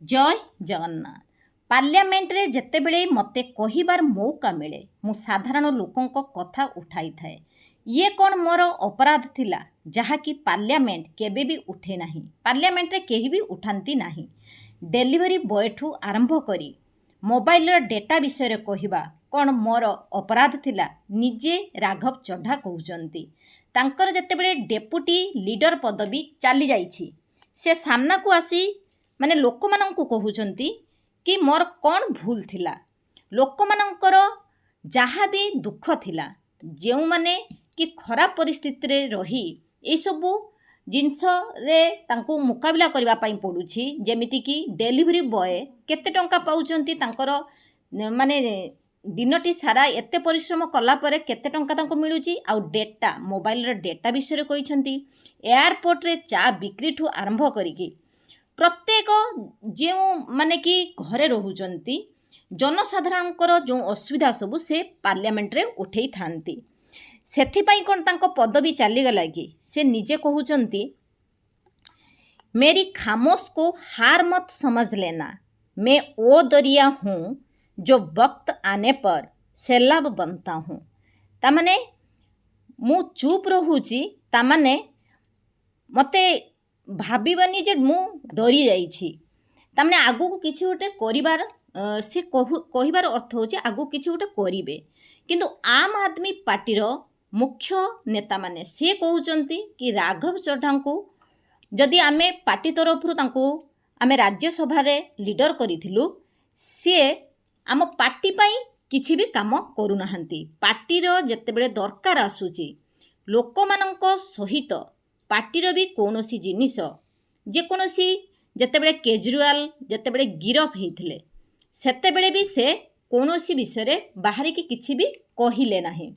जय जगन्नाथ। पार्लियामेंट रे जेतेबेले मते कहिबार मौका मिले मु साधारण लोकों को कथा उठाई थाए। ये कौन मोर अपराध थिला जहा कि पार्लियामेंट केबे भी उठे नाही। पार्लियामेंट रे केही भी उठांती नाही। डेलीवरी बॉय ठू आरंभ करी मोबाइल रो डेटा विषय रे कहिबा कौन मोर अपराध थिला। निजे राघव चड्ढा कहउचंती तांकर जेतेबेले डेपुटी लीडर पदवी चली जाइछि से सामना को आसी माने लोक मानंकु कहउचंती कि मोर कौन भूल थिला। लोक मानंकर जहाँ भी दुख थिला जो माने कि खराब परिस्थिति रे रही ए सबू जिनस रे तांको मुकाबला करबा पई पडुछि। जेमिति कि डेलीवरी बॉय केते टंका पाउचंती तांकर माने दिनटी सारा एते परिश्रम कला परे केते टंका तांको मिलुची। आ डेटा मोबाइल रे डेटा विषय रे कहिसंती एयरपोर्ट रे चा बिक्री ठू आरंभ करिकी प्रत्येक जो माने कि घरे रहुचंती जनसाधारणकर जो असुविधा सबू से पार्लियामेंट रे उठेई थांती। सेथिपाई कोन तांको पदवी चली गला कि से निजे कहउचंती मेरी खामोश को हार मत समझ लेना, मैं वो दरिया हूँ जो वक्त आने पर सैलाब बनता हूँ। तामाने मु चुप रहूची तामाने मते भाबिबनी जे मु डरी जाइछि। तामाने आगु को किछि गोटे करिवार से कहिबार अर्थ होछि आगु किछि गोटे करिवे। किंतु आम आदमी पार्टीर मुख्य नेता माने से कहउचंती कि राघव चड्ढा को जदि आमे पार्टी तरफ तांको आमे राज्यसभा रे लीडर करिथिलु से आम पार्टी पाई किछि भी काम करू नाहंती। पार्टीर जेतेबेले दरकार आसुची लोकमानंक सहित पार्टीर भी कौनसी जिनिस जेकोसी जेतेबेले केजरीवाल जेतेबेले गिरफ हेइथिले सेतेबेले भी से कौनसी विषय रे बाहर की किछि भी कहिले नाही।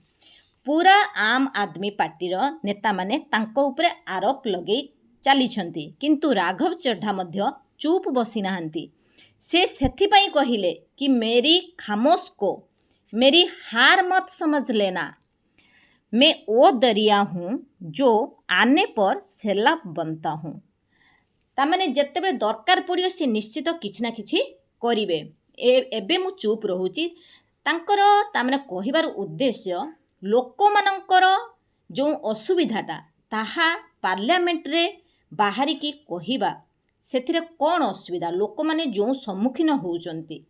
पूरा आम आदमी पार्टीर नेता माने तांको उपरे आरोप लगेई चलीछंती किंतु राघव चड्ढा मध्य चुप बसी नाहंती। से सेथिपाई कहिले कि मेरी खामोश को मेरी हार मत समझ लेना, मैं वो दरिया हूँ जो आने पर सैलाब बनता हूँ। तामाने जेतेबेले दरकार पड़ियो से निश्चित किछि ना किछि करिवे। एबे मु चुप रहूची तांकर तामाने कहिबार उद्देश्य लोकमानंकर जो असुविधाटा ताहा पार्लियामेंट रे बाहरी की कहिबा सेथिरे कौन असुविधा लोक माने जो सम्मुखीन होउचंती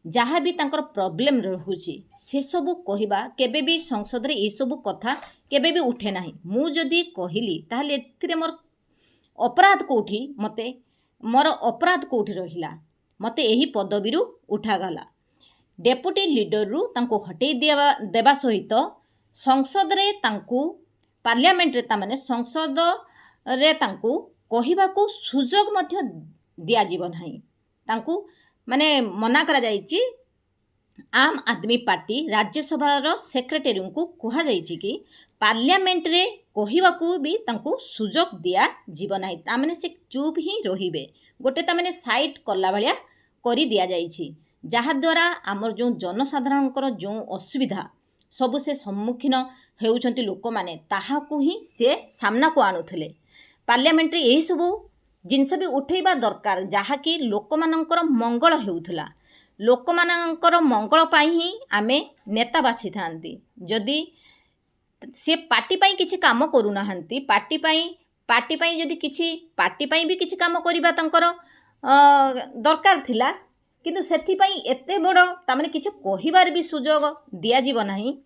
जहाँ भी तांकर प्रॉब्लम रहुची से सबू कहिबा केबे भी संसद रे ए सबू कथा केबे भी उठे नाही। मु जदी कहिली ताहले एथिरे मोर अपराध कोठी मते मोर अपराध कोठी रहिला मते एही पदवीरु उठा गला। डेपुटी लीडर रु तांको हटेई देवा सहित संसद रे तांको पार्लियामेंट रे तामाने संसद रे तांको कहिबा को सुजोग मध्य दिया जीव नाही। तांको माने मना करा जाइछि। आम आदमी पार्टी राज्यसभा रो सेक्रेटरी को कहा जाइछि कि पार्लियामेंट रे कहिबा को भी तांको सुजोग दिया जीव नाही। तामाने से चुप ही रहिबे गोटे तामाने साइड कला भलिया करी दिया जाइछि जहा द्वारा आमर जो जनसाधारणकर जो असुविधा सबु से सम्मुखीन हेउचंती लोक माने ताहाकू ही से सामना को आणुथिले। पार्लियामेंट रे एही सबु जिनस भी उठेबा दरकार जहा कि लोक मानंकर मंगल हेउथला। लोक मानंकर मंगल पाई ही आमे नेता बाछि थांती। जदि से पार्टी पाई किछि काम करू नाहंती पार्टी पाई जदि किछि पार्टी पाई भी किछि काम करिबा तांकर दरकार थिला किंतु सेथि पाई एते बड़ तामाने किछि कहिबार भी सुजोग दिया जीव नाही।